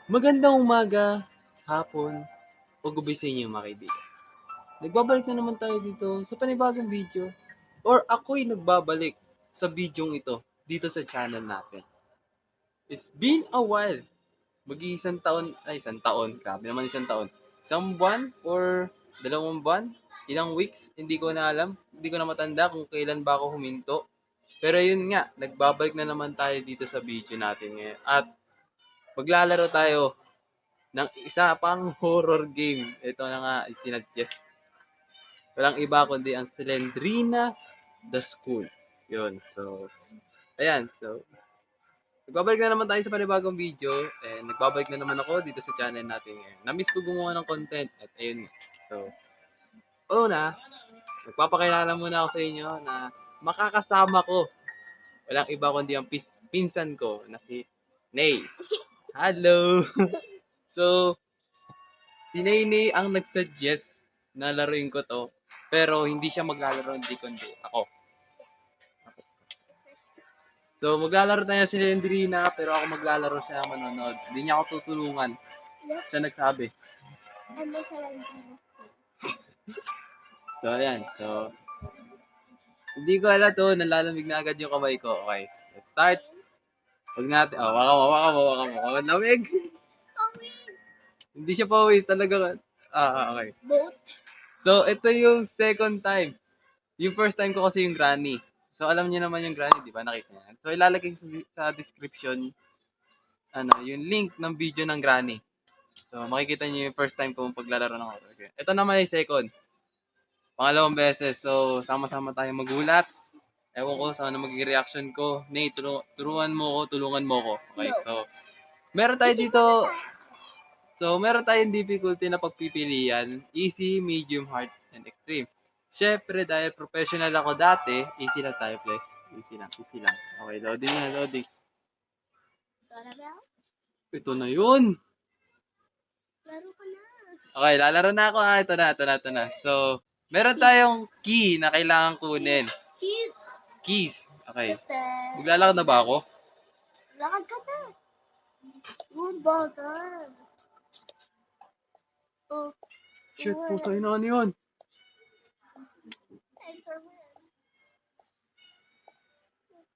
Magandang umaga, hapon, o gabi sa inyo mga kaibigan. Nagbabalik na naman tayo dito sa panibagong video or ako'y nagbabalik sa bidyong ito dito sa channel natin. It's been a while. Mag-iisang taon, ay isang taon, grabe naman isang taon. Isang buwan or 2 buwan, ilang weeks, hindi ko na alam. Hindi ko na matanda kung kailan ba ako huminto. Pero yun nga, nagbabalik na naman tayo dito sa video natin ngayon. At maglalaro tayo ng isa pang horror game. Ito na nga, sinadjust. Walang iba kundi ang Slendrina The School. Yun. So, ayan. So, nagbabalik na naman tayo sa panibagong video. And nagbabalik na naman ako dito sa channel natin ngayon. Na-miss ko gumawa ng content. At ayun. So, una, magpapakilala muna ako sa inyo na makakasama ko. Walang iba kundi ang pinsan ko na si Nay. Hello! So, si Nene ang nag-suggest na laruin ko to. Pero hindi siya maglalaro, hindi kundi ako. So, maglalaro tayo si Lendrina, pero ako maglalaro siya manonood. Hindi niya ako tutulungan. Siya nagsabi. So, ayan. So, hindi ko alam to. Nalalamig na agad yung kamay ko. Okay. Let's start. Huwag natin. Oh, waka mo. Lamig. Hindi siya pawis. Talaga. Okay. Boat. So, ito yung second time. Yung first time ko kasi yung granny. So, alam niyo naman yung granny, di ba? Nakita niyo yan. So, ilalagay ko sa description yung link ng video ng granny. So, makikita niyo yung first time ko paglalaro ng horror game. Ito naman yung second. Pangalawang beses. So, sama-sama tayo magulat. Ewan ko sa ano magiging reaction ko. Nate, tulungan mo ko. Okay, No. so, meron tayo dito. So, meron tayong difficulty na pagpipilian. Easy, medium, hard, and extreme. Syempre, dahil professional ako dati, easy lang tayo, please. Easy lang. Okay, loading. Doorbell? Ito na yun. Laro ka na. Okay, lalaro na ako. Ito na. So, meron tayong key na kailangan kunin. Kiss. Keys. Okay. Kasi, Maglalakad na ba ako? lakad ka na. Good button. Oh. Shit, puto, ano yun?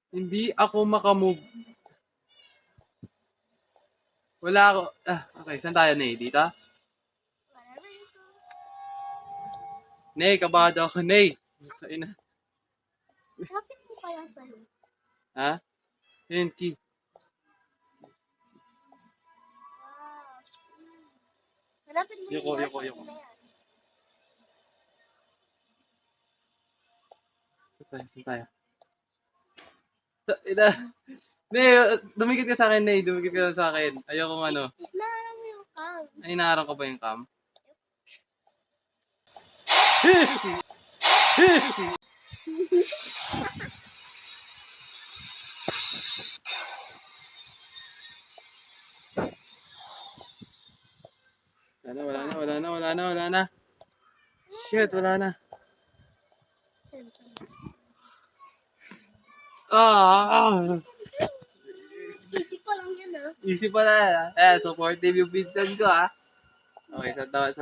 Hindi ako makamove. Wala ako. Okay. Saan tayo, Nay? Dito? Nay, kabado ako, Nay. Sa'yo na. Lapit mo kaya sa'yo. Ha? Yun, key. Wow. Malapit mo Yoko. na yan. Saan tayo? Nay, dumikit ka sa akin, Nay. Dumikit ka sa akin. Ayokong ano. Naharang mo yung cam. Ay, inaarang ko ba yung cam? Wala na. Shit, wala na. Easy pa lang yan ah. Easy pala. Supportive yung pinsan ko, ha. Okay, saan tayo?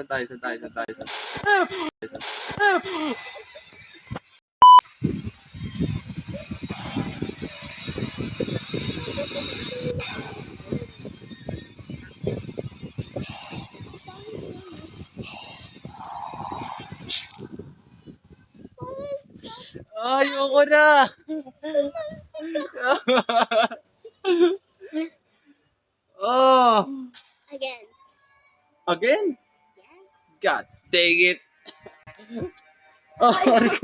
Ayoko na. Oh. Again? Yes. God dang it. Oh, aray ko.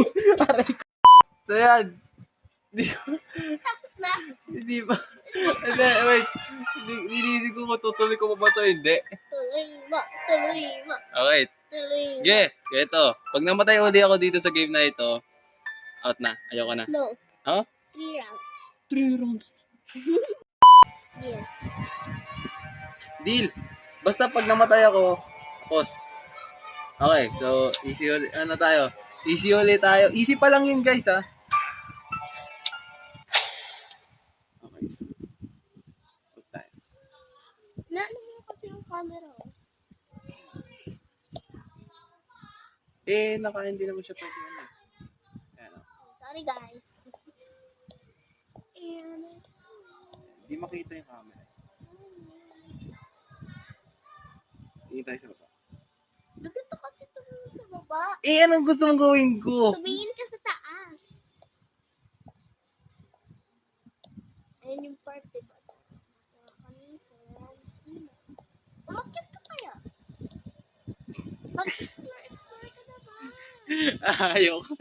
So yan. Tapos na. Hindi ba? Hindi, wait. Hindi ko matutuloy ko pa ba ito? Hindi. Tuloy mo. Okay. Sige, ito. Pag namatay uli ako dito sa game na ito, out na. Ayoko na. No. Huh? 3 rounds. 3 rounds. Yeah. Deal. Basta pag namatay ako, pause. Okay, so easy ulit. Ano tayo? Easy ulit tayo. Easy pa lang yun, guys, ha? Okay, so tayo. Na ano mo kasi yung camera. Oh. Hindi naman siya pwede ano. Ayan, oh. Sorry guys. Ayan. Hindi makita yung camera. Tingin tayo sa baba. Dito kasi tumingin sa baba. Anong gusto mong gawin ko? Tumingin ka sa taas. Ayan yung part, diba? Umakyat ka kaya? Mag-explore ka na ba? Ayoko.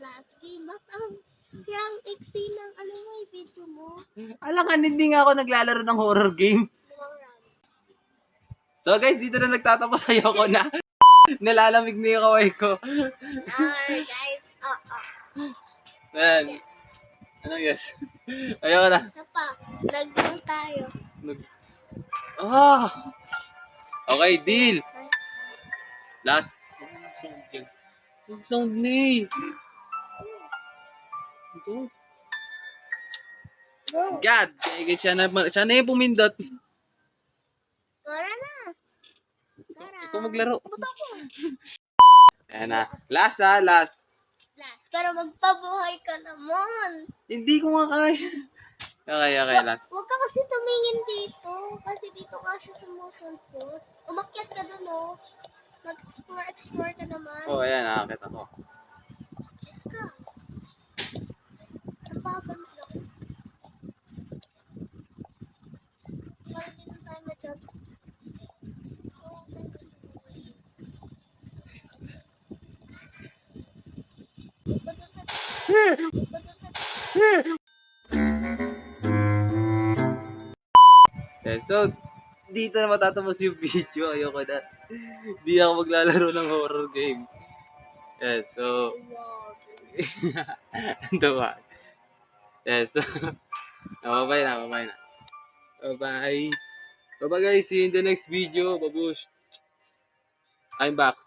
Last game. Kaya ang iksi ng video mo. Alangan, hindi nga ako naglalaro ng horror game. Lumang round. So guys, dito na nagtatapos. Ayoko na. Nalalamig na yung kaway ko. Alright guys. Man. Ano yes? Ayoko na. Isa pa. Nag-roll tayo. Okay, deal. Last. Anong sound dyan? Anong sound na eh? Go. God, kaya siya na yung pumindot. Tara na. Tara. Ikaw maglaro. Buto ko. Ayan na. Last ha, last. Last. Pero magpabuhay ka naman. Hindi ko nga kaya. Okay, last. Huwag ka kasi tumingin dito. Kasi dito nga siya sa motion port. Umakyat ka dun, oh. Mag-explore ka naman. Oh, ayan, nakakita ko. Umakyat ka. Napapanood ako. Para din ang tayo ma-job. Okay, so, dito na matatapos yung video. Ayoko na. Hindi ako maglalaro ng horror game. Yes, so, diba? Yes, so, bye na. Bye-bye. Bye-bye guys, see you in the next video. Babush. I'm back.